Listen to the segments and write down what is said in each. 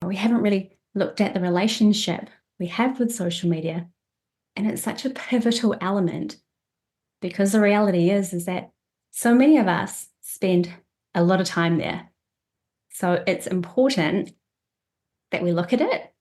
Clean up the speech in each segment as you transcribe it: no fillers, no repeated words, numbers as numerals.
we haven't really looked at the relationship we have with social media. And it's such a pivotal element because the reality is that so many of us spend a lot of time there. So it's important that we look at it.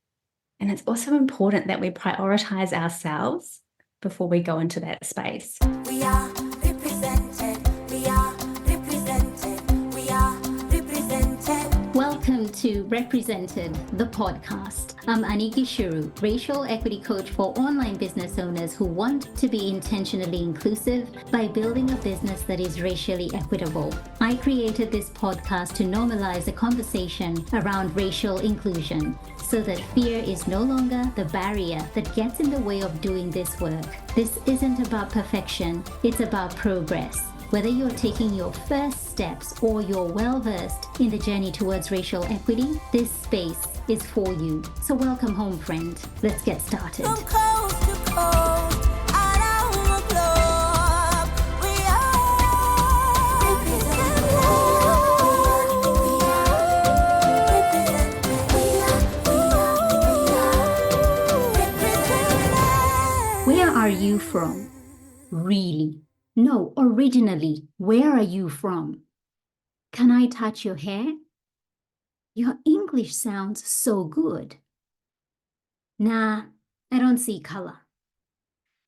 And it's also important that we prioritize ourselves before we go into that space. We are represented. We are represented. We are represented. Welcome to Represented, the podcast. I'm Aniki Shuru, racial equity coach for online business owners who want to be intentionally inclusive by building a business that is racially equitable. I created this podcast to normalize a conversation around racial inclusion so that fear is no longer the barrier that gets in the way of doing this work. This isn't about perfection, it's about progress. Whether you're taking your first steps or you're well-versed in the journey towards racial equity, this space is for you. So welcome home, friend. Let's get started. From coast to coast, around the globe, we are represented. Where are you from? Really? No, originally, where are you from? Can I touch your hair? Your English sounds so good. Nah, I don't see color.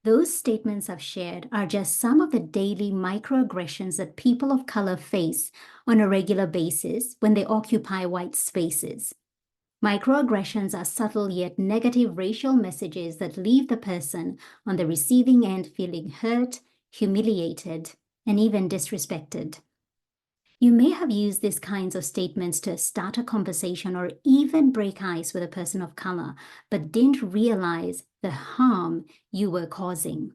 Those statements I've shared are just some of the daily microaggressions that people of color face on a regular basis when they occupy white spaces. Microaggressions are subtle yet negative racial messages that leave the person on the receiving end feeling hurt, humiliated, and even disrespected. You may have used these kinds of statements to start a conversation or even break ice with a person of color, but didn't realize the harm you were causing.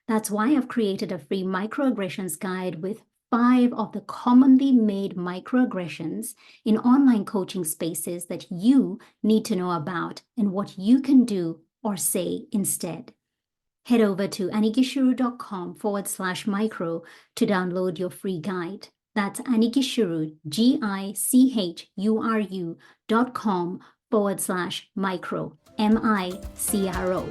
That's why I've created a free microaggressions guide with 5 of the commonly made microaggressions in online coaching spaces that you need to know about and what you can do or say instead. Head over to anikishuru.com/micro to download your free guide. That's Anikishuru, GICHURU.com/micro, MICRO.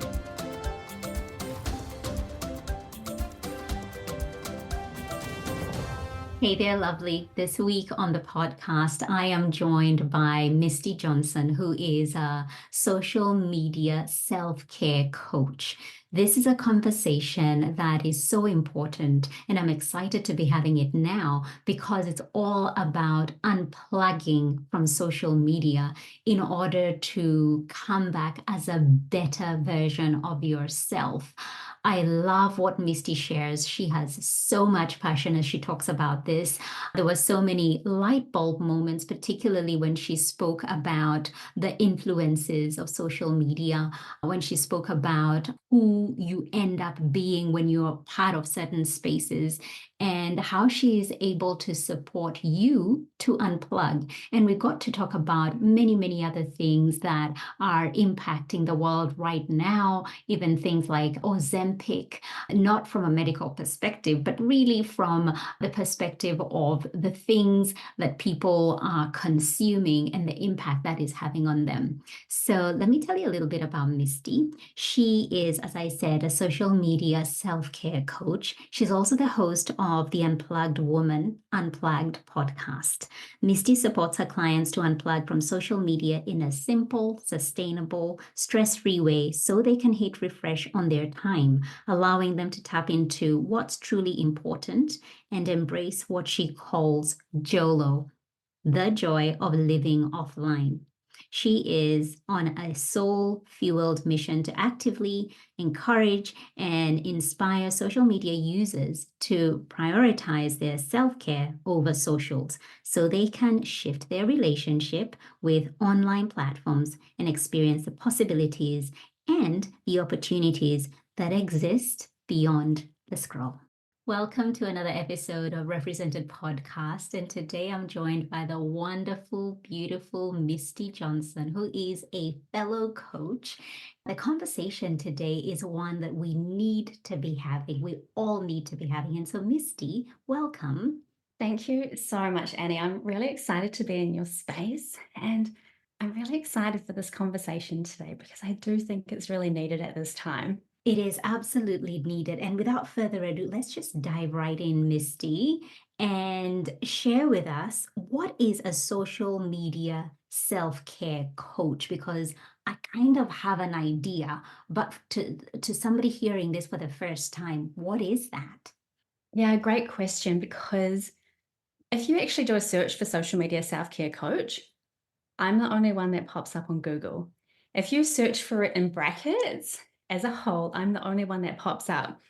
Hey there, lovely. This week on the podcast, I am joined by Misty Johnson, who is a social media self-care coach. This is a conversation that is so important, and I'm excited to be having it now because it's all about unplugging from social media in order to come back as a better version of yourself. I love what Misty shares. She has so much passion as she talks about this. There were so many light bulb moments, particularly when she spoke about the influences of social media, when she spoke about who you end up being when you're part of certain spaces, and how she is able to support you to unplug. And we got to talk about many, many other things that are impacting the world right now, even things like Ozempic, not from a medical perspective, but really from the perspective of the things that people are consuming and the impact that is having on them. So let me tell you a little bit about Misty. She is, as I said, a social media self-care coach. She's also the host of the Unplugged Unplugged podcast. Misty supports her clients to unplug from social media in a simple, sustainable, stress-free way so they can hit refresh on their time, allowing them to tap into what's truly important and embrace what she calls JOLO, the joy of living offline. She is on a soul-fueled mission to actively encourage and inspire social media users to prioritize their self-care over socials so they can shift their relationship with online platforms and experience the possibilities and the opportunities that exist beyond the scroll. Welcome to another episode of Represented Podcast, and today I'm joined by the wonderful, beautiful Misty Johnson, who is a fellow coach. The conversation today is one that we need to be having. We all need to be having. And so, Misty, welcome. Thank you so much, Annie. I'm really excited to be in your space. And I'm really excited for this conversation today because I do think it's really needed at this time. It is absolutely needed. And without further ado, let's just dive right in, Misty, and share with us what is a social media self-care coach? Because I kind of have an idea, but to somebody hearing this for the first time, what is that? Yeah, great question. Because if you actually do a search for social media self care coach, I'm the only one that pops up on Google. If you search for it in brackets as a whole, I'm the only one that pops up.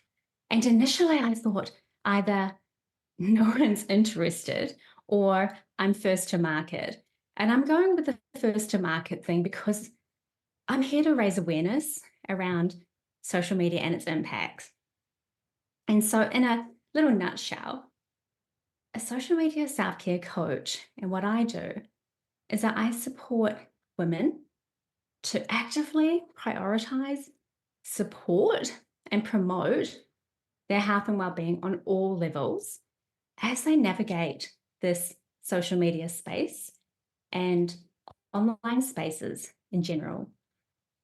And initially, I thought either no one's interested or I'm first to market. And I'm going with the first to market thing because I'm here to raise awareness around social media and its impacts. And so, in a little nutshell, a social media self care coach, and what I do is that I support women to actively prioritize, support, and promote their health and well-being on all levels as they navigate this social media space and online spaces in general.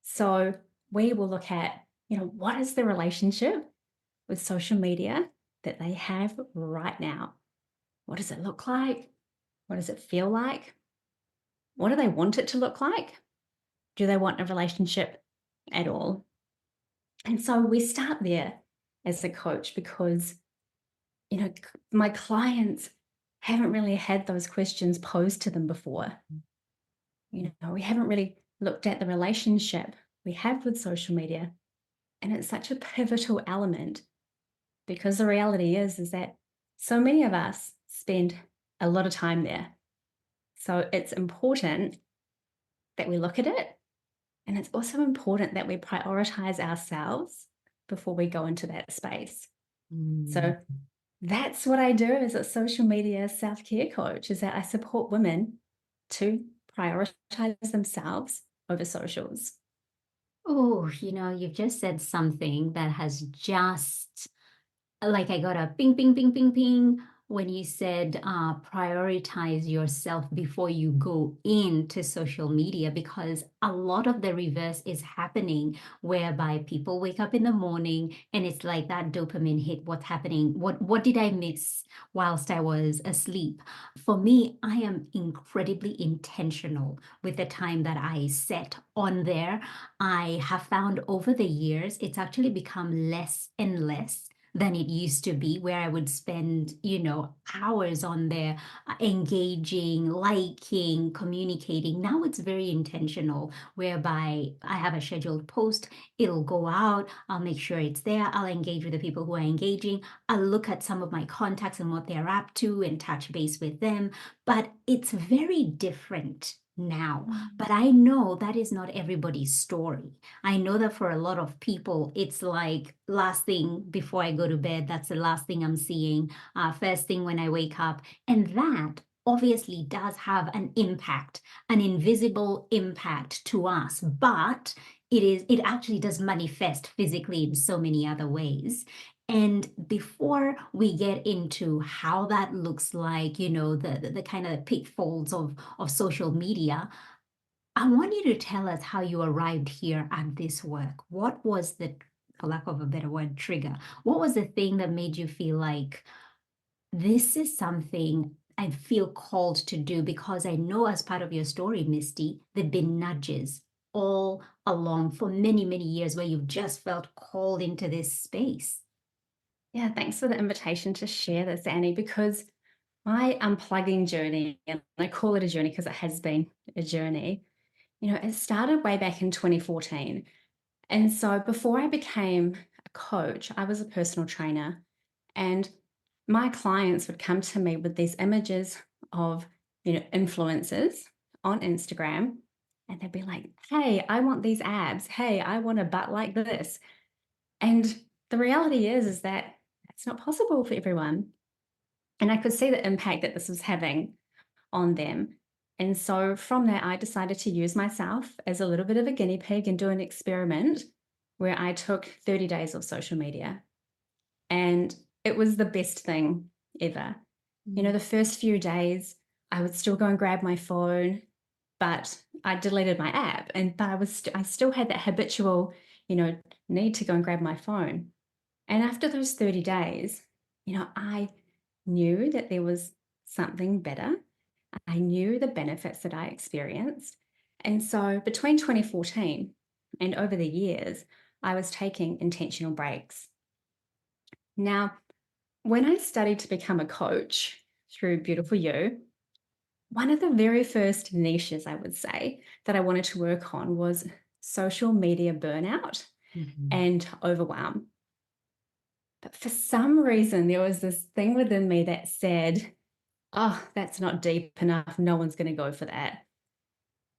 So we will look at, what is the relationship with social media that they have right now? What does it look like? What does it feel like? What do they want it to look like? Do they want a relationship at all? And so we start there as a coach because, my clients haven't really had those questions posed to them before. We haven't really looked at the relationship we have with social media. And it's such a pivotal element because the reality is that so many of us spend a lot of time there. So it's important that we look at it. And it's also important that we prioritize ourselves before we go into that space. So that's what I do as a social media self-care coach, is that I support women to prioritize themselves over socials. Oh, you've just said something that has just like I got a ping, ping, ping, ping, ping when you said prioritize yourself before you go into social media, because a lot of the reverse is happening whereby people wake up in the morning and it's like that dopamine hit. What's happening? What did I miss whilst I was asleep? For me, I am incredibly intentional with the time that I set on there. I have found over the years it's actually become less and less than it used to be, where I would spend, hours on there, engaging, liking, communicating. Now it's very intentional, whereby I have a scheduled post, it'll go out, I'll make sure it's there, I'll engage with the people who are engaging, I'll look at some of my contacts and what they're up to and touch base with them. But it's very different now. But I know that is not everybody's story. I know that for a lot of people, it's like last thing before I go to bed, that's the last thing I'm seeing, first thing when I wake up. And that obviously does have an impact, an invisible impact to us, but it actually does manifest physically in so many other ways. And before we get into how that looks like, the kind of pitfalls of social media, I want you to tell us how you arrived here at this work. What was the, for lack of a better word, trigger? What was the thing that made you feel like this is something I feel called to do? Because I know, as part of your story, Misty, there've been nudges all along for many, many years where you've just felt called into this space. Yeah, thanks for the invitation to share this, Annie, because my unplugging journey, and I call it a journey because it has been a journey, it started way back in 2014. And so before I became a coach, I was a personal trainer. And my clients would come to me with these images of, influencers on Instagram. And they'd be like, hey, I want these abs. Hey, I want a butt like this. And the reality is that it's not possible for everyone. And I could see the impact that this was having on them. And so from that, I decided to use myself as a little bit of a guinea pig and do an experiment where I took 30 days of social media. And it was the best thing ever. The first few days, I would still go and grab my phone but I deleted my app, but I still had that habitual, need to go and grab my phone. And after those 30 days, I knew that there was something better. I knew the benefits that I experienced. And so between 2014 and over the years, I was taking intentional breaks. Now, when I studied to become a coach through Beautiful You, one of the very first niches, I would say, that I wanted to work on was social media burnout and overwhelm. But for some reason, there was this thing within me that said, oh, that's not deep enough. No one's going to go for that.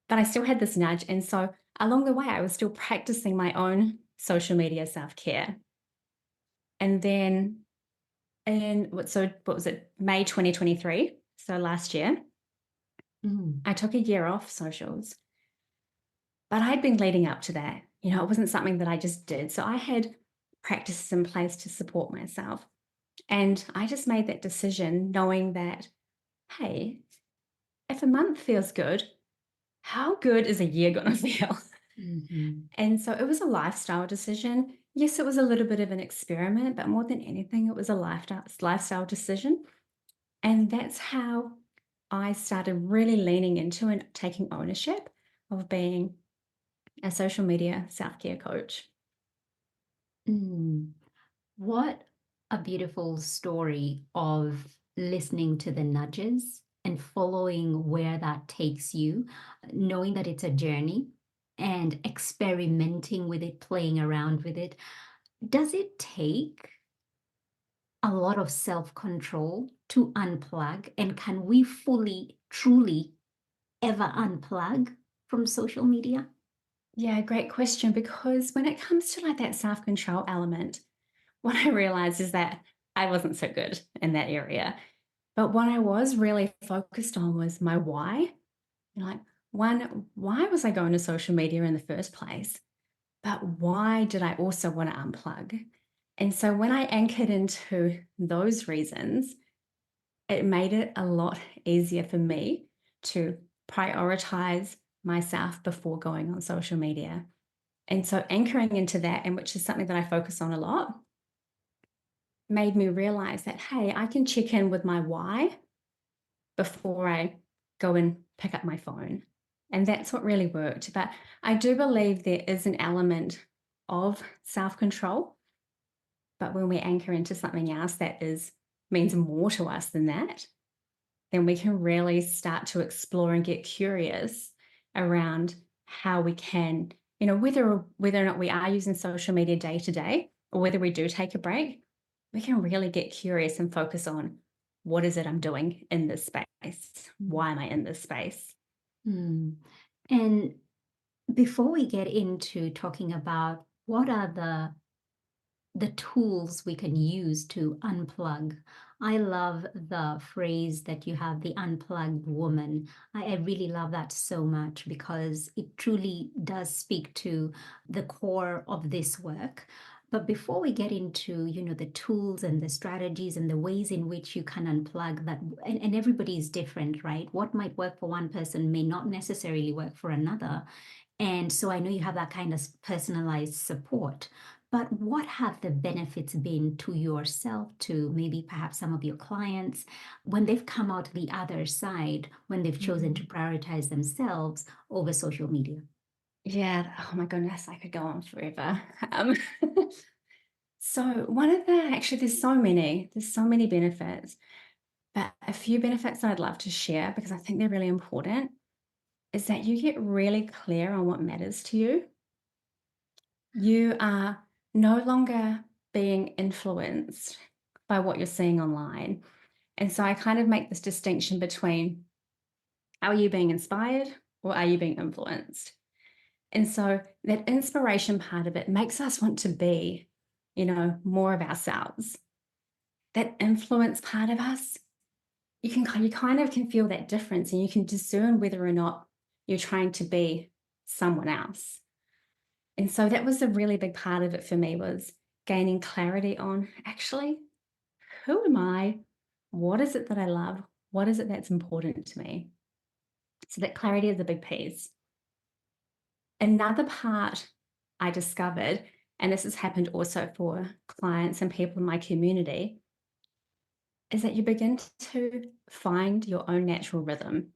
But I still had this nudge. And so along the way, I was still practicing my own social media self-care. And then what was it, May 2023, so last year, I took a year off socials. But I'd been leading up to that. It wasn't something that I just did. So I had practices in place to support myself. And I just made that decision knowing that, hey, if a month feels good, how good is a year going to feel? And so it was a lifestyle decision. Yes, it was a little bit of an experiment, but more than anything, it was a lifestyle decision. And that's how I started really leaning into and taking ownership of being a social media self-care coach. What a beautiful story of listening to the nudges and following where that takes you, knowing that it's a journey and experimenting with it, playing around with it. Does it take a lot of self-control to unplug? And can we fully, truly ever unplug from social media? Yeah, great question. Because when it comes to like that self-control element, what I realized is that I wasn't so good in that area. But what I was really focused on was my why. Like, one, why was I going to social media in the first place? But why did I also want to unplug? And so when I anchored into those reasons, it made it a lot easier for me to prioritize myself before going on social media. And so anchoring into that, and which is something that I focus on a lot, made me realize that, hey, I can check in with my why before I go and pick up my phone. And that's what really worked. But I do believe there is an element of self-control. But when we anchor into something else that means more to us than that, then we can really start to explore and get curious around how we can, whether or not we are using social media day to day, or whether we do take a break, we can really get curious and focus on what is it I'm doing in this space? Why am I in this space? And before we get into talking about what are the tools we can use to unplug, I love the phrase that you have, the unplugged woman. I really love that so much because it truly does speak to the core of this work. But before we get into, the tools and the strategies and the ways in which you can unplug that, and everybody is different, right? What might work for one person may not necessarily work for another. And so I know you have that kind of personalized support. But what have the benefits been to yourself, to maybe perhaps some of your clients, when they've come out the other side, when they've chosen to prioritize themselves over social media? Yeah. Oh my goodness, I could go on forever. So there's so many benefits, but a few benefits that I'd love to share because I think they're really important is that you get really clear on what matters to you. You are no longer being influenced by what you're seeing online. And so I kind of make this distinction between, are you being inspired or are you being influenced? And so that inspiration part of it makes us want to be, more of ourselves. That influence part of us, you kind of can feel that difference and you can discern whether or not you're trying to be someone else. And so that was a really big part of it for me, was gaining clarity on actually, who am I? What is it that I love? What is it that's important to me? So that clarity is a big piece. Another part I discovered, and this has happened also for clients and people in my community, is that you begin to find your own natural rhythm.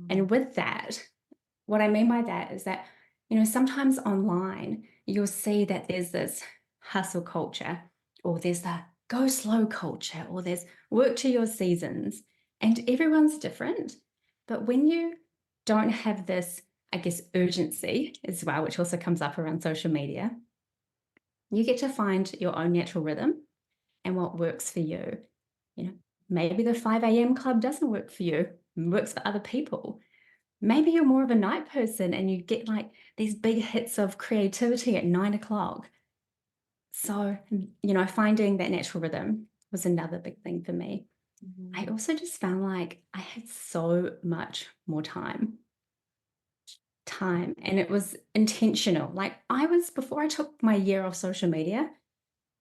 And with that, what I mean by that is that, sometimes online you'll see that there's this hustle culture, or there's the go slow culture, or there's work to your seasons, and everyone's different. But when you don't have this, I guess, urgency as well, which also comes up around social media, you get to find your own natural rhythm and what works for you. Maybe the 5 a.m. club doesn't work for you, it works for other people. Maybe you're more of a night person and you get like these big hits of creativity at 9 o'clock. So, finding that natural rhythm was another big thing for me. I also just found like I had so much more time, and it was intentional. Like before I took my year off social media,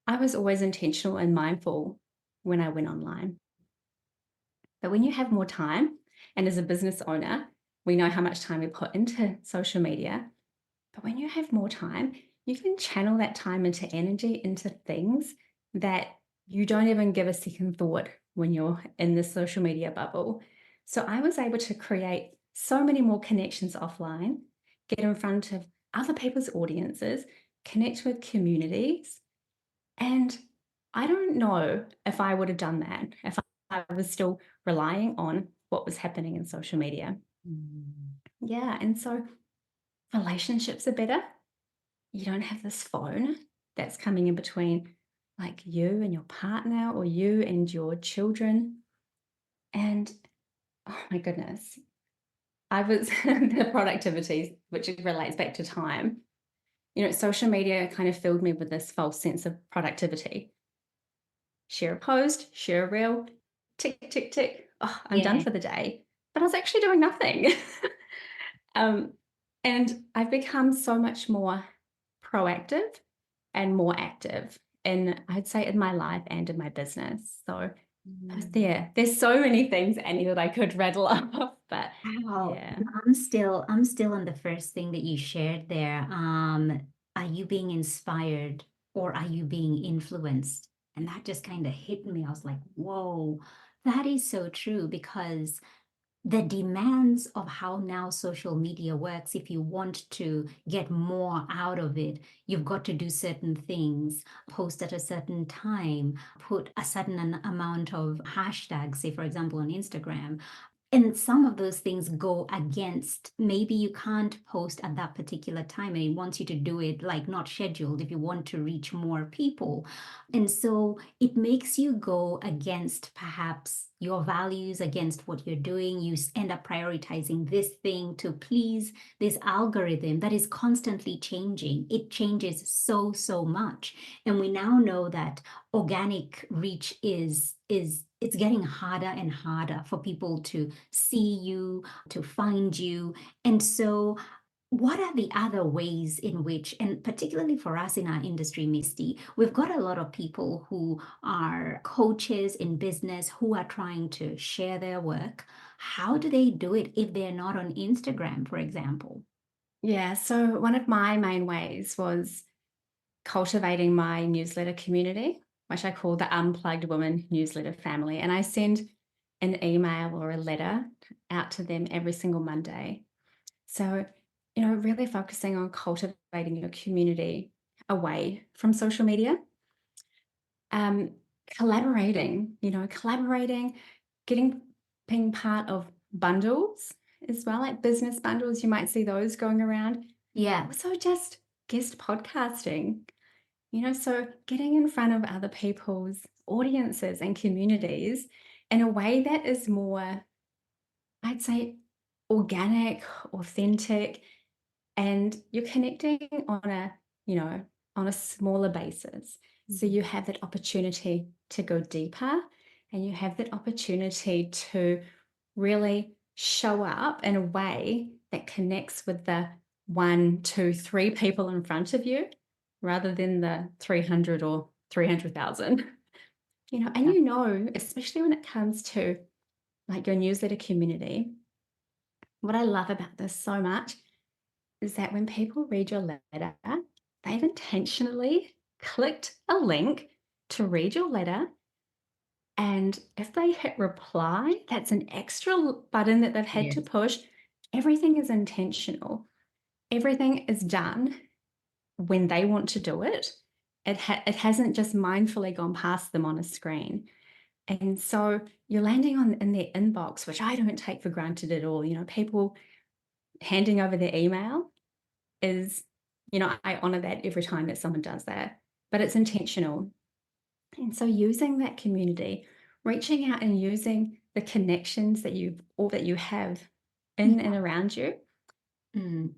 I was always intentional and mindful when I went online. But when you have more time, and as a business owner, we know how much time we put into social media. But when you have more time, you can channel that time into energy, into things that you don't even give a second thought when you're in the social media bubble. So I was able to create so many more connections offline, get in front of other people's audiences, connect with communities. And I don't know if I would have done that if I was still relying on what was happening in social media. Yeah. And so relationships are better. You don't have this phone that's coming in between like you and your partner, or you and your children. And oh my goodness, I was the productivity, which relates back to time. Social media kind of filled me with this false sense of productivity. Share a post, share a reel, tick, tick, tick. Oh, I'm done Yeah. for the day. But I was actually doing nothing. And I've become so much more proactive and more active in, I'd say, in my life and in my business. So there's so many things, Annie, that I could rattle off, but Wow. yeah. I'm still on the first thing that you shared there. Are you being inspired or are you being influenced? And that just kind of hit me. I was like, whoa, that is so true because the demands of how now social media works, if you want to get more out of it, you've got to do certain things, post at a certain time, put a certain amount of hashtags, say, for example, on Instagram. And some of those things go against, maybe you can't post at that particular time and it wants you to do it like not scheduled if you want to reach more people. And so it makes you go against perhaps your values, against what you're doing. You end up prioritizing this thing to please this algorithm that is constantly changing. It changes so, so much. And we now know that organic reach is it's getting harder and harder for people to see you, to find you. And so what are the other ways in which, and particularly for us in our industry, Misty, we've got a lot of people who are coaches in business who are trying to share their work. How do they do it if they're not on Instagram, for example? Yeah. So one of my main ways was cultivating my newsletter community, which I call the Unplugged Women Newsletter Family. And I send an email or a letter out to them every single Monday. So, really focusing on cultivating your community away from social media. Um, collaborating, being part of bundles as well, like business bundles. You might see those going around. Yeah. Also, just guest podcasting. So getting in front of other people's audiences and communities in a way that is more, I'd say, organic, authentic, and you're connecting on a smaller basis. So you have that opportunity to go deeper, and you have that opportunity to really show up in a way that connects with the 1, 2, 3 people in front of you rather than the 300 or 300,000. And Yeah. especially when it comes to like your newsletter community, what I love about this so much is that when people read your letter, they've intentionally clicked a link to read your letter. And if they hit reply, that's an extra button that they've had to Yes. push. Everything is intentional. Everything is done when they want to do it. It hasn't just mindfully gone past them on a screen. And so you're landing on in their inbox, which I don't take for granted at all. People handing over their email is, I honor that every time that someone does that, but it's intentional. And so using that community, reaching out and using the connections that you have in and around you. Mm.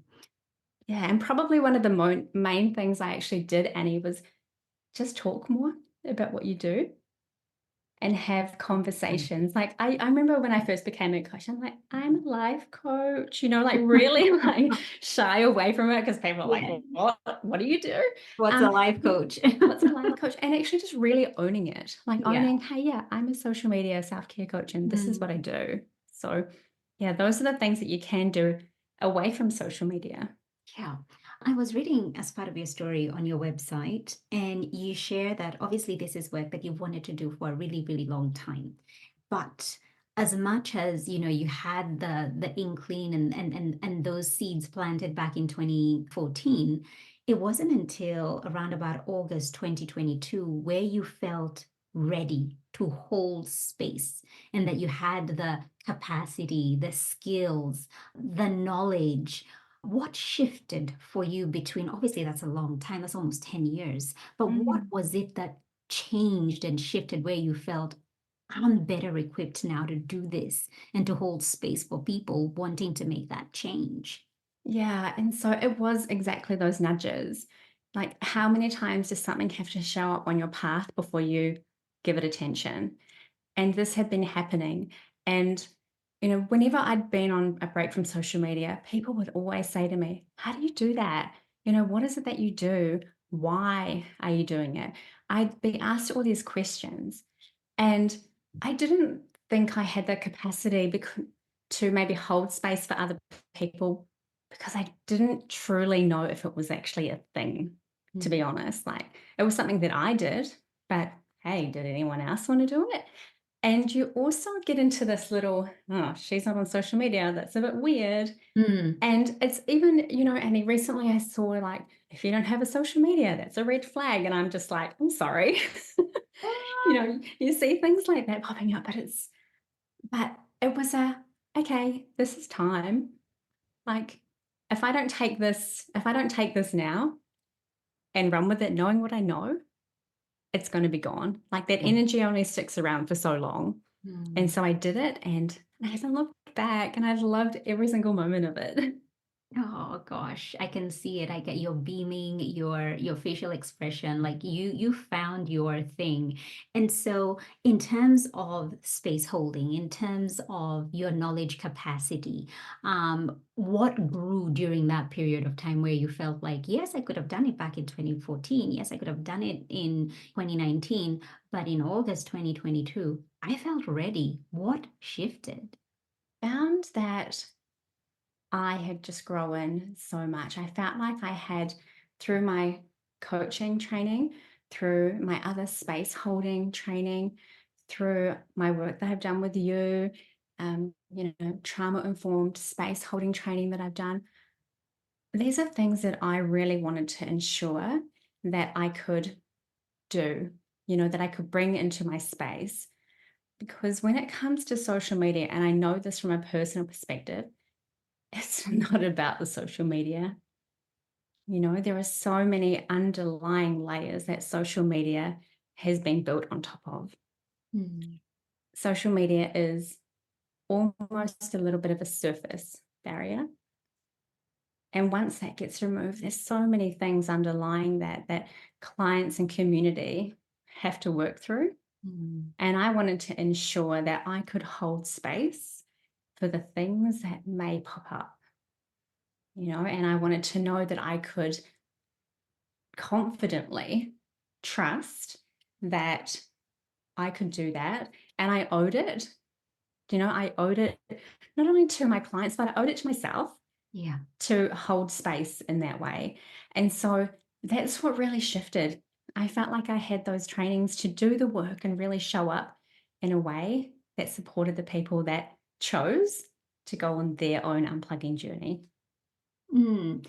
Yeah. And probably one of the main things I actually did, Annie, was just talk more about what you do and have conversations. Like I remember when I first became a coach, I'm like, I'm a life coach, like really like shy away from it because people are like, Yeah. what do you do? What's a life coach? What's a life coach? And actually just really owning it, like Yeah. owning, hey, yeah, I'm a social media self-care coach and this is what I Mm. do. So yeah, those are the things that you can do away from social media. Yeah. I was reading as part of your story on your website, and you share that obviously this is work that you've wanted to do for a really, really long time. But as much as you had the inkling and those seeds planted back in 2014, it wasn't until around about August 2022 where you felt ready to hold space and that you had the capacity, the skills, the knowledge. What shifted for you between, obviously, that's a long time, that's almost 10 years, but what Mm. was it that changed and shifted where you felt, I'm better equipped now to do this and to hold space for people wanting to make that change? Yeah, and so it was exactly those nudges. Like, how many times does something have to show up on your path before you give it attention? And this had been happening. And, whenever I'd been on a break from social media, people would always say to me, how do you do that? What is it that you do? Why are you doing it? I'd be asked all these questions. And I didn't think I had the capacity to maybe hold space for other people because I didn't truly know if it was actually a thing, to be Mm. honest. Like it was something that I did, but hey, did anyone else want to do it? And you also get into this little, oh, she's not on social media. That's a bit weird. Mm. And it's even, Annie, recently I saw like, if you don't have a social media, that's a red flag. And I'm just like, I'm sorry. You see things like that popping up, but it was okay, this is time. Like, if I don't take this now and run with it, knowing what I know, it's going to be gone. Like that Yeah. energy only sticks around for so long. And Mm. so I did it and I haven't looked back and I've loved every single moment of it. Oh gosh, I can see it. I get your beaming, your facial expression, like you found your thing. And so in terms of space holding, in terms of your knowledge capacity, what grew during that period of time where you felt like, yes, I could have done it back in 2014. Yes, I could have done it in 2019, but in August 2022, I felt ready. What shifted? Found that I had just grown so much. I felt like I had, through my coaching training, through my other space holding training, through my work that I've done with you, trauma informed space holding training that I've done. These are things that I really wanted to ensure that I could do, that I could bring into my space. Because when it comes to social media, and I know this from a personal perspective, it's not about the social media. There are so many underlying layers that social media has been built on top of. Mm. Social media is almost a little bit of a surface barrier. And once that gets removed, there's so many things underlying that clients and community have to work through. Mm. And I wanted to ensure that I could hold space for the things that may pop up, and I wanted to know that I could confidently trust that I could do that and I owed it I owed it not only to my clients, but I owed it to myself Yeah. to hold space in that way. And so that's what really shifted. I felt like I had those trainings to do the work and really show up in a way that supported the people that chose to go on their own unplugging journey. Mm.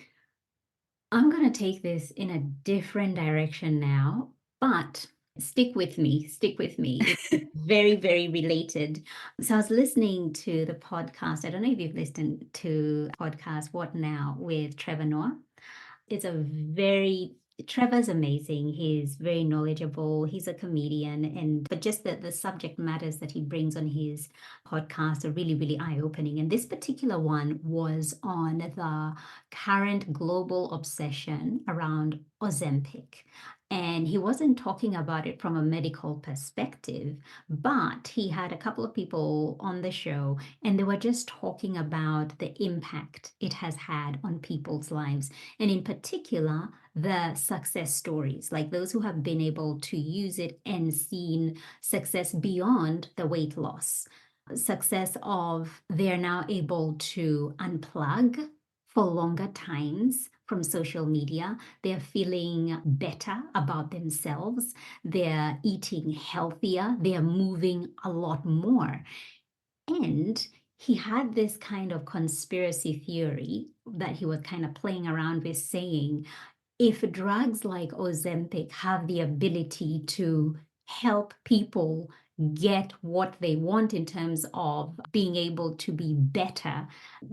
I'm going to take this in a different direction now, but stick with me. Stick with me. It's very, very related. So I was listening to the podcast. I don't know if you've listened to podcast What Now with Trevor Noah. It's a very Trevor's amazing. He's very knowledgeable. He's a comedian, and but just the subject matters that he brings on his podcast are really, really eye-opening. And this particular one was on the current global obsession around Ozempic. And he wasn't talking about it from a medical perspective, but he had a couple of people on the show, and they were just talking about the impact it has had on people's lives, and in particular, the success stories, like those who have been able to use it and seen success beyond the weight loss, success of they're now able to unplug for longer times from social media. They're feeling better about themselves. They're eating healthier. They're moving a lot more. And he had this kind of conspiracy theory that he was kind of playing around with, saying if drugs like Ozempic have the ability to help people get what they want in terms of being able to be better,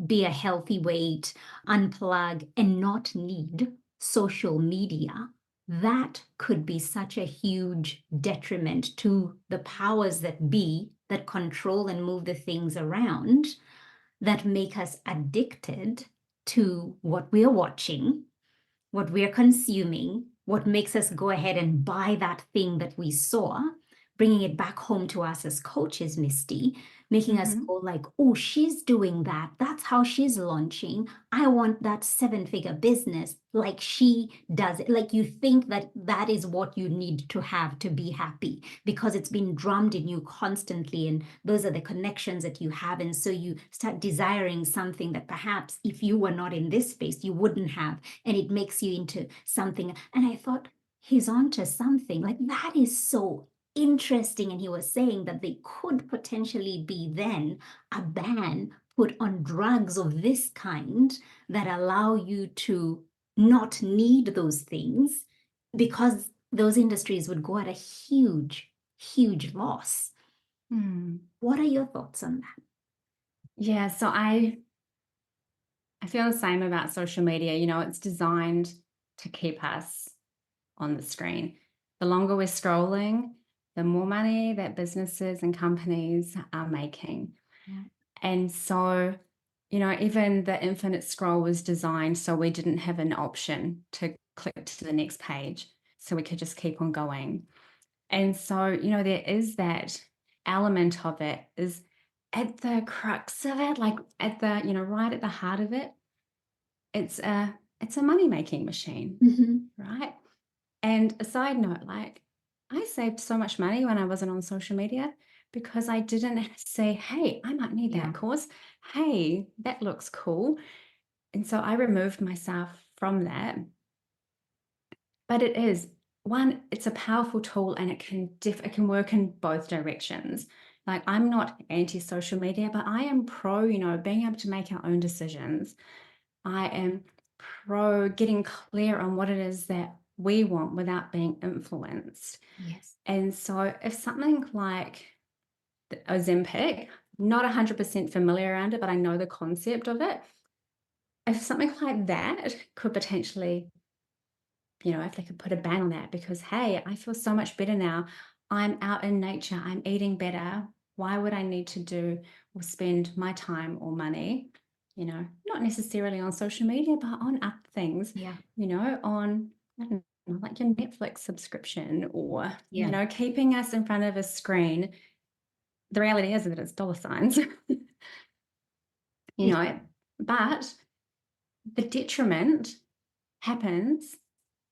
be a healthy weight, unplug, and not need social media, that could be such a huge detriment to the powers that be that control and move the things around that make us addicted to what we're watching, what we're consuming, what makes us go ahead and buy that thing that we saw, bringing it back home to us as coaches, Misty, making us go like, oh, she's doing that. That's how she's launching. I want that 7-figure business like she does it. Like you think that that is what you need to have to be happy because it's been drummed in you constantly. And those are the connections that you have. And so you start desiring something that perhaps if you were not in this space, you wouldn't have. And it makes you into something. And I thought, he's onto something. Like that is so interesting. And he was saying that they could potentially be then a ban put on drugs of this kind that allow you to not need those things because those industries would go at a huge, huge loss. What are your thoughts on that? Yeah, so I feel the same about social media. It's designed to keep us on the screen. The longer we're scrolling, the more money that businesses and companies are making. Yeah. And so, even the infinite scroll was designed so we didn't have an option to click to the next page. So we could just keep on going. And so, there is that element of it is at the crux of it, like at the, right at the heart of it, it's a money-making machine, right? And a side note, like I saved so much money when I wasn't on social media because I didn't say, hey, I might need Yeah. that course. Hey, that looks cool. And so I removed myself from that. But it is one, it's a powerful tool and it can work in both directions. Like I'm not anti-social media, but I am pro, being able to make our own decisions. I am pro getting clear on what it is that we want without being influenced. Yes. And so if something like the Ozempic, not 100% familiar around it, but I know the concept of it. If something like that could potentially, if they could put a ban on that because, hey, I feel so much better now. I'm out in nature. I'm eating better. Why would I need to do or spend my time or money, not necessarily on social media, but on other things, Yeah. on, I don't know, like your Netflix subscription or, Yeah. keeping us in front of a screen. The reality is that it's dollar signs, but the detriment happens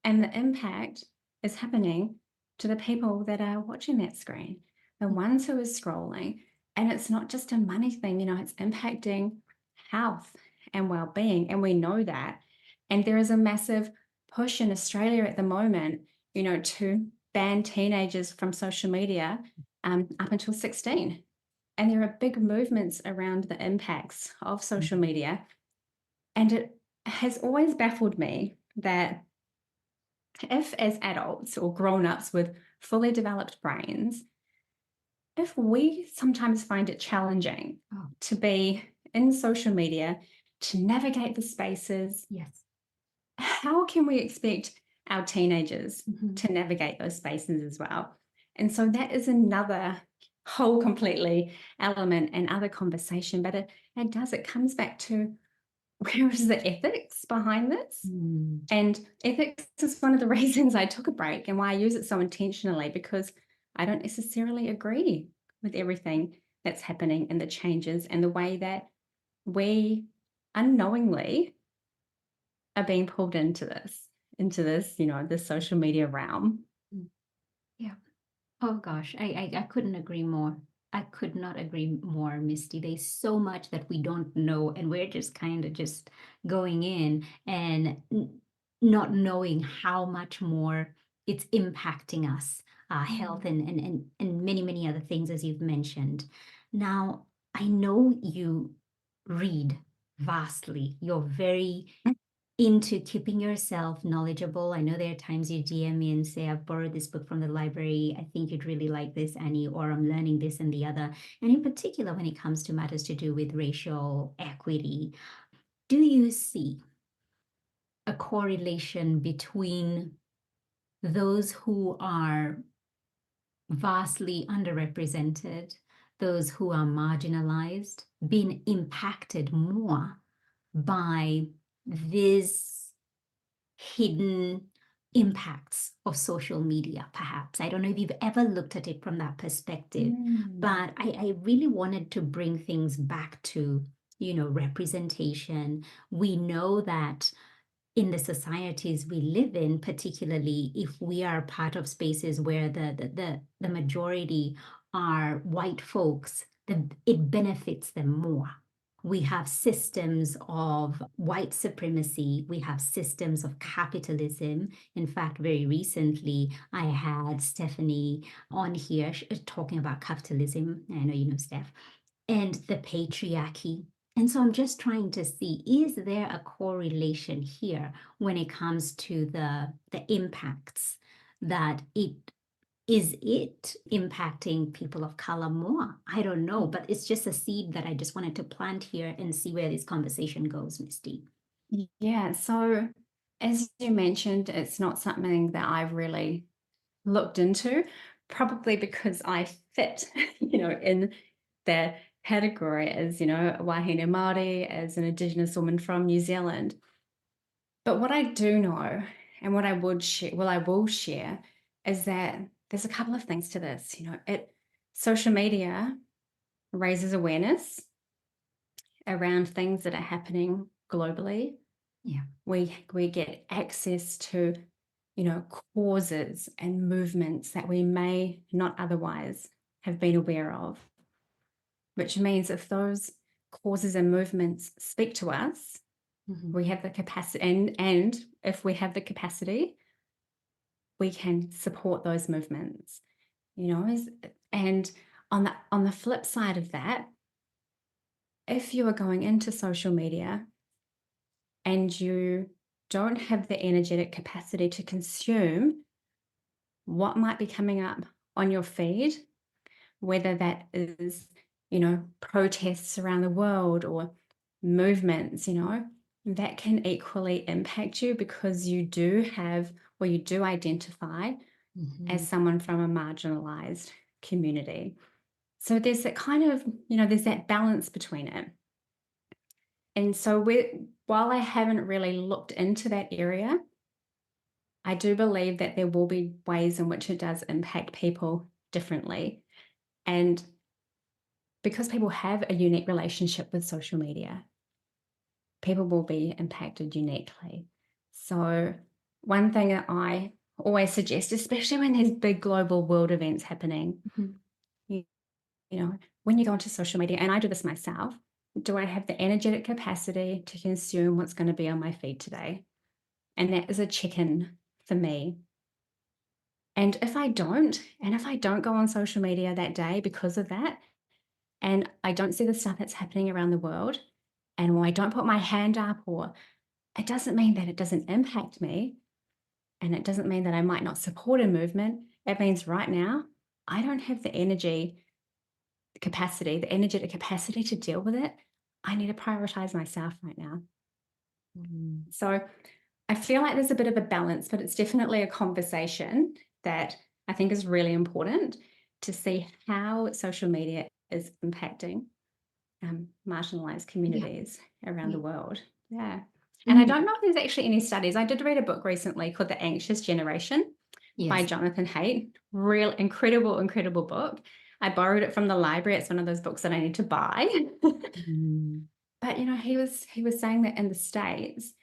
and the impact is happening to the people that are watching that screen, the ones who are scrolling, And it's not just a money thing, it's impacting health and well-being, and we know that. And there is a massive push in Australia at the moment, to ban teenagers from social media up until 16. And there are big movements around the impacts of social media. And it has always baffled me that if, as adults or grown-ups with fully developed brains, if we sometimes find it challenging Oh, to be in social media, to navigate the spaces, yes. how can we expect our teenagers Mhm. to navigate those spaces as well? And so that is another whole completely element and other conversation, but it comes back to, where is the ethics behind this? Mm. And ethics is one of the reasons I took a break and why I use it so intentionally, because I don't necessarily agree with everything that's happening and the changes and the way that we unknowingly are being pulled into this, this social media realm. Yeah. Oh gosh, I couldn't agree more. I could not agree more, Misty. There's so much that we don't know, and we're just kind of just going in and not knowing how much more it's impacting us, our health and many, many other things, as you've mentioned. Now, I know you read vastly. You're very into keeping yourself knowledgeable. I know there are times you DM me and say, I've borrowed this book from the library. I think you'd really like this, Annie, or I'm learning this and the other. And in particular, when it comes to matters to do with racial equity, do you see a correlation between those who are vastly underrepresented, those who are marginalized, being impacted more by this hidden impacts of social media, perhaps? I don't know if you've ever looked at it from that perspective, but I really wanted to bring things back to, representation. We know that in the societies we live in, particularly if we are part of spaces where the majority are white folks, it benefits them more. We have systems of white supremacy. We have systems of capitalism. In fact, very recently, I had Stephanie on here talking about capitalism. I know you know Steph, and the patriarchy. And so I'm just trying to see, is there a correlation here when it comes to the impacts that it impacting people of color more? I don't know, but it's just a seed that I just wanted to plant here and see where this conversation goes, Misty. Yeah, so as you mentioned, it's not something that I've really looked into, probably because I fit, in the category as, Wahine Māori, as an Indigenous woman from New Zealand. But what I do know, and what I will share, is that there's a couple of things to this. Social media raises awareness around things that are happening globally. Yeah. We get access to, causes and movements that we may not otherwise have been aware of, which means if those causes and movements speak to us, we have the capacity, and if we have the capacity, we can support those movements, and on the flip side of that, if you are going into social media and you don't have the energetic capacity to consume what might be coming up on your feed, whether that is, protests around the world or movements, that can equally impact you, because you do have, or you do identify as someone from a marginalized community. So there's that kind of, there's that balance between it. And so while I haven't really looked into that area, I do believe that there will be ways in which it does impact people differently. And because people have a unique relationship with social media, people will be impacted uniquely. So one thing that I always suggest, especially when there's big global world events happening, When you go onto social media, and I do this myself, do I have the energetic capacity to consume what's going to be on my feed today? And that is a check-in for me. And if I don't, go on social media that day because of that, and I don't see the stuff that's happening around the world, and I don't put my hand up, or it doesn't mean that it doesn't impact me, and it doesn't mean that I might not support a movement. It means right now I don't have the energetic capacity to deal with it. I need to prioritize myself right now. So I feel like there's a bit of a balance, but it's definitely a conversation that I think is really important to see how social media is impacting marginalized communities around the world. Yeah. And I don't know if there's actually any studies. I did read a book recently called The Anxious Generation by Yes. Jonathan Haidt. Real incredible book. I borrowed it from the library. It's one of those books that I need to buy. But he was saying that in the States,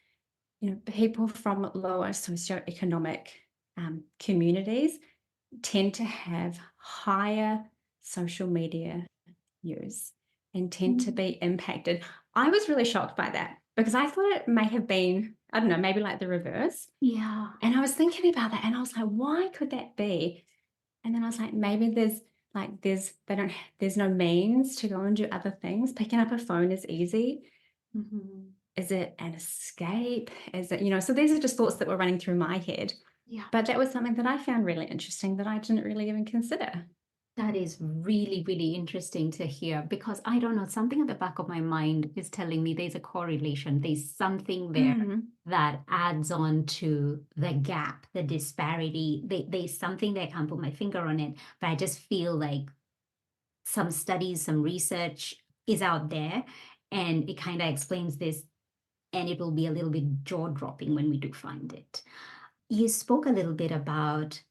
people from lower socioeconomic communities tend to have higher social media use and tend to be impacted. I was really shocked by that because I thought it may have been, I don't know, maybe like the reverse. Yeah. And I was thinking about that and I was like, why could that be? And then I was like, maybe there's no means to go and do other things. Picking up a phone is easy. Is it an escape? Is it, so these are just thoughts that were running through my head. Yeah. But that was something that I found really interesting that I didn't really even consider. That is really, really interesting to hear because I don't know, something at the back of my mind is telling me there's a correlation. There's something there that adds on to the gap, the disparity. There's something that I can't put my finger on it, but I just feel like some studies, some research is out there and it kind of explains this, and it will be a little bit jaw-dropping when we do find it. You spoke a little bit about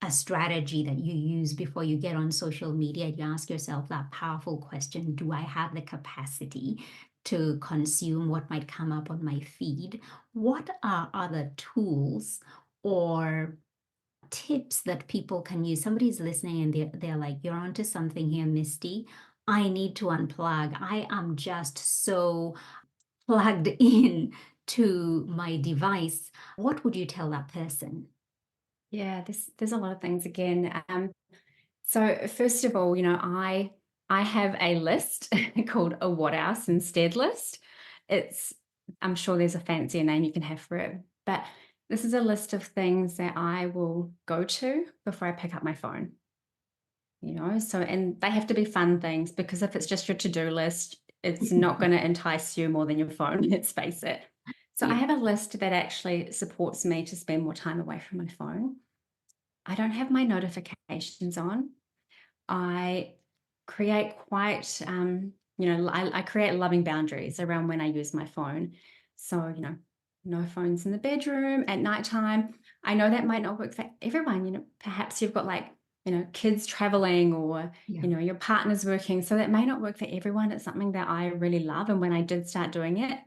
a strategy that you use before you get on social media. You ask yourself that powerful question, do I have the capacity to consume what might come up on my feed? What are other tools or tips that people can use? Somebody's listening and they're like, you're onto something here, Misty. I need to unplug. I am just so plugged in to my device. What would you tell that person? Yeah, there's a lot of things again. So first of all, I have a list called a what else instead list. I'm sure there's a fancier name you can have for it, but this is a list of things that I will go to before I pick up my phone. And they have to be fun things because if it's just your to-do list, it's not going to entice you more than your phone, let's face it. So I have a list that actually supports me to spend more time away from my phone. I don't have my notifications on. I create I create loving boundaries around when I use my phone. So, no phones in the bedroom at nighttime. I know that might not work for everyone. Perhaps you've got kids traveling or, your partner's working. So that may not work for everyone. It's something that I really love. And when I did start doing it,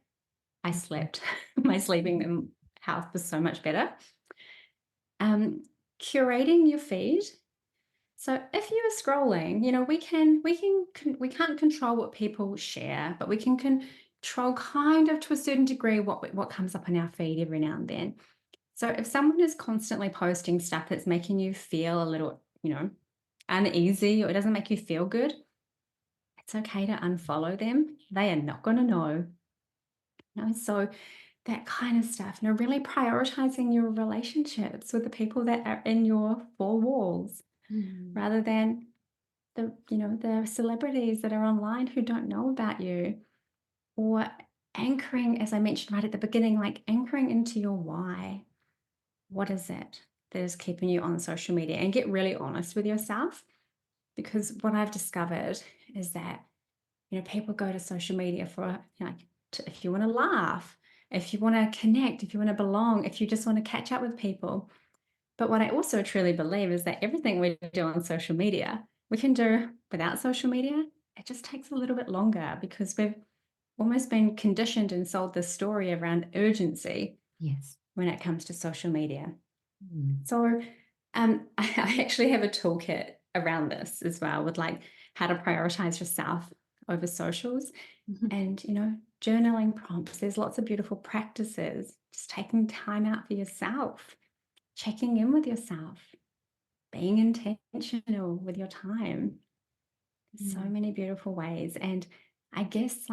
I slept. My sleeping health was so much better. Curating your feed. So if you are scrolling, we can't control what people share, but we can control kind of to a certain degree what comes up on our feed every now and then. So if someone is constantly posting stuff that's making you feel a little, uneasy, or it doesn't make you feel good, it's okay to unfollow them. They are not going to know. So that kind of stuff, really prioritizing your relationships with the people that are in your four walls rather than the celebrities that are online who don't know about you, or anchoring, as I mentioned right at the beginning, like anchoring into your why. What is it that is keeping you on social media? And get really honest with yourself, because what I've discovered is that, people go to social media for, if you want to laugh, if you want to connect, if you want to belong, if you just want to catch up with people. But what I also truly believe is that everything we do on social media, we can do without social media. It just takes a little bit longer because we've almost been conditioned and sold this story around urgency when it comes to social media. So I actually have a toolkit around this as well with how to prioritize yourself over socials. Mhm. And, journaling prompts, there's lots of beautiful practices, just taking time out for yourself, checking in with yourself, being intentional with your time. There's so many beautiful ways. And I guess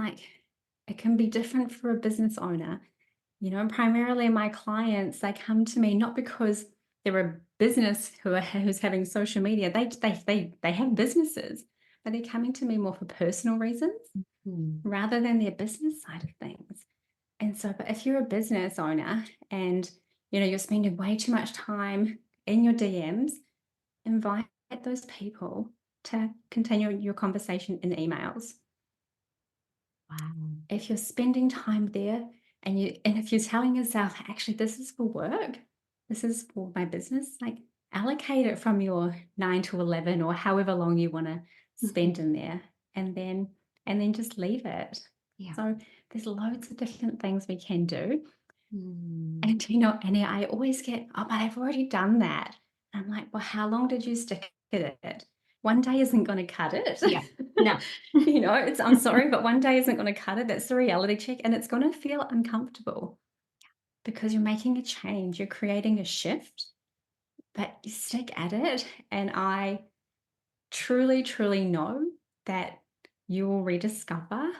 it can be different for a business owner. Primarily my clients, they come to me not because they're a business who's having social media. They have businesses, but they're coming to me more for personal reasons rather than their business side of things. And so, but if you're a business owner and you're spending way too much time in your DMs, invite those people to continue your conversation in emails. Wow. If you're spending time there and if you're telling yourself, actually, this is for work, this is for my business, allocate it from your 9 to 11 or however long you want to spend in there, and then just leave it. Yeah. So there's loads of different things we can do. Mm. And I always get, oh, but I've already done that. I'm like, well, how long did you stick at it? One day isn't going to cut it. Yeah. No. I'm sorry, but one day isn't going to cut it. That's the reality check. And it's going to feel uncomfortable because you're making a change. You're creating a shift, but you stick at it. And I truly, truly know that you will rediscover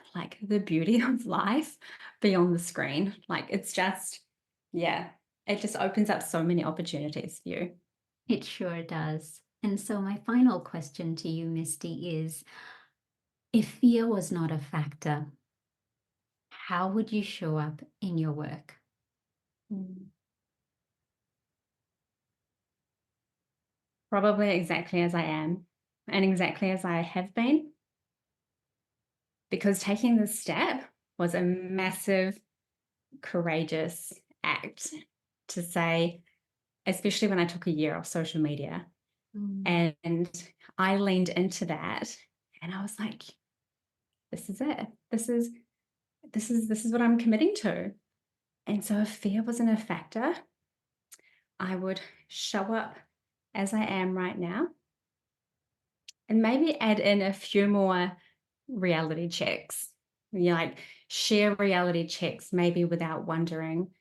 the beauty of life beyond the screen. It's just, yeah, it just opens up so many opportunities for you. It sure does. And so my final question to you, Misty, is if fear was not a factor, how would you show up in your work? Probably exactly as I am and exactly as I have been, because taking this step was a massive, courageous act to say, especially when I took a year off social media. And I leaned into that and I was like, this is it. This is what I'm committing to. And so if fear wasn't a factor, I would show up as I am right now and maybe add in a few more reality checks. Share reality checks, maybe without wondering,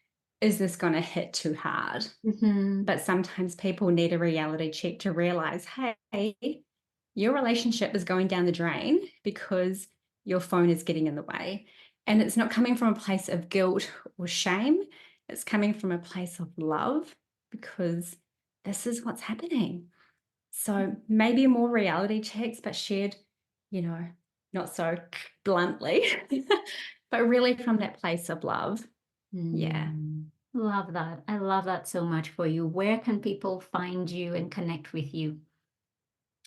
is this going to hit too hard? But sometimes people need a reality check to realize, hey, your relationship is going down the drain because your phone is getting in the way. And it's not coming from a place of guilt or shame. It's coming from a place of love because this is what's happening. So maybe more reality checks, but shared, not so bluntly, but really from that place of love. Yeah. Love that. I love that so much for you. Where can people find you and connect with you?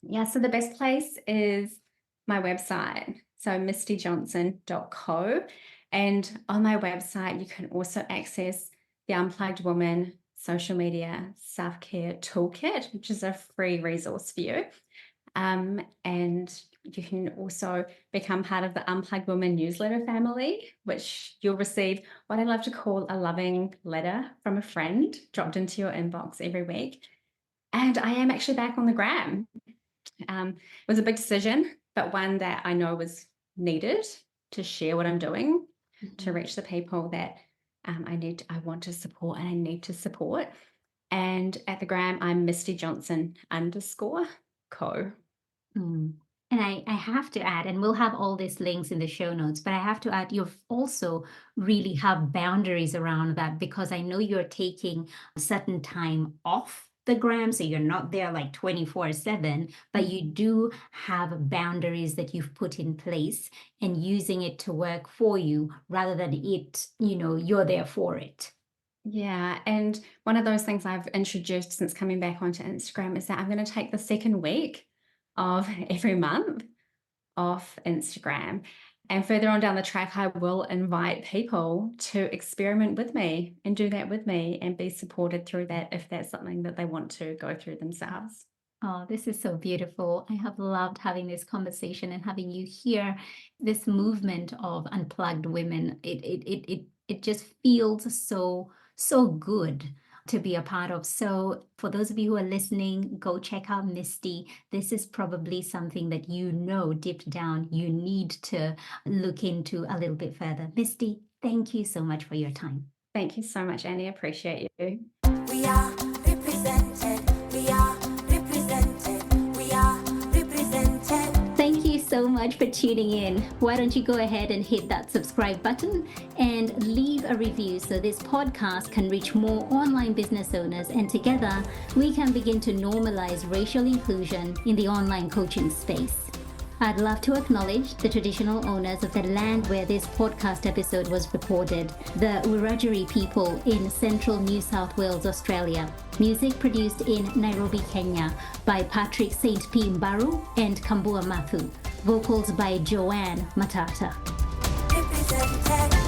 Yeah, so the best place is my website, so mistyjohnson.co. And on my website, you can also access the Unplugged Woman social media self-care toolkit, which is a free resource for you. And you can also become part of the Unplugged Woman newsletter family, which you'll receive what I love to call a loving letter from a friend dropped into your inbox every week. And I am actually back on the gram. It was a big decision, but one that I know was needed to share what I'm doing, to reach the people that I want to support and I need to support. And at the gram, I'm Misty Johnson _co. And I have to add, and we'll have all these links in the show notes, but I have to add, you've also really have boundaries around that because I know you're taking a certain time off the gram, so you're not there 24/7, but you do have boundaries that you've put in place and using it to work for you rather than it, you're there for it. Yeah, and one of those things I've introduced since coming back onto Instagram is that I'm going to take the second week of every month off Instagram. And further on down the track, I will invite people to experiment with me and do that with me and be supported through that if that's something that they want to go through themselves. Oh, this is so beautiful. I have loved having this conversation and having you hear this movement of unplugged women. It just feels so good to be a part of. So for those of you who are listening, go check out Misty. This is probably something that deep down you need to look into a little bit further. Misty, thank you so much for your time. Thank you so much, Annie. I appreciate you. We are represented. We are represented. We are represented. Thank you so much for tuning in. Why don't you go ahead and hit that subscribe button and leave a review so this podcast can reach more online business owners, and together we can begin to normalize racial inclusion in the online coaching space. I'd love to acknowledge the traditional owners of the land where this podcast episode was recorded, the Wiradjuri people in central New South Wales, Australia. Music produced in Nairobi, Kenya by Patrick St. P. Mbaru and Kambua Mathu. Vocals by Joanne Matata. Represented.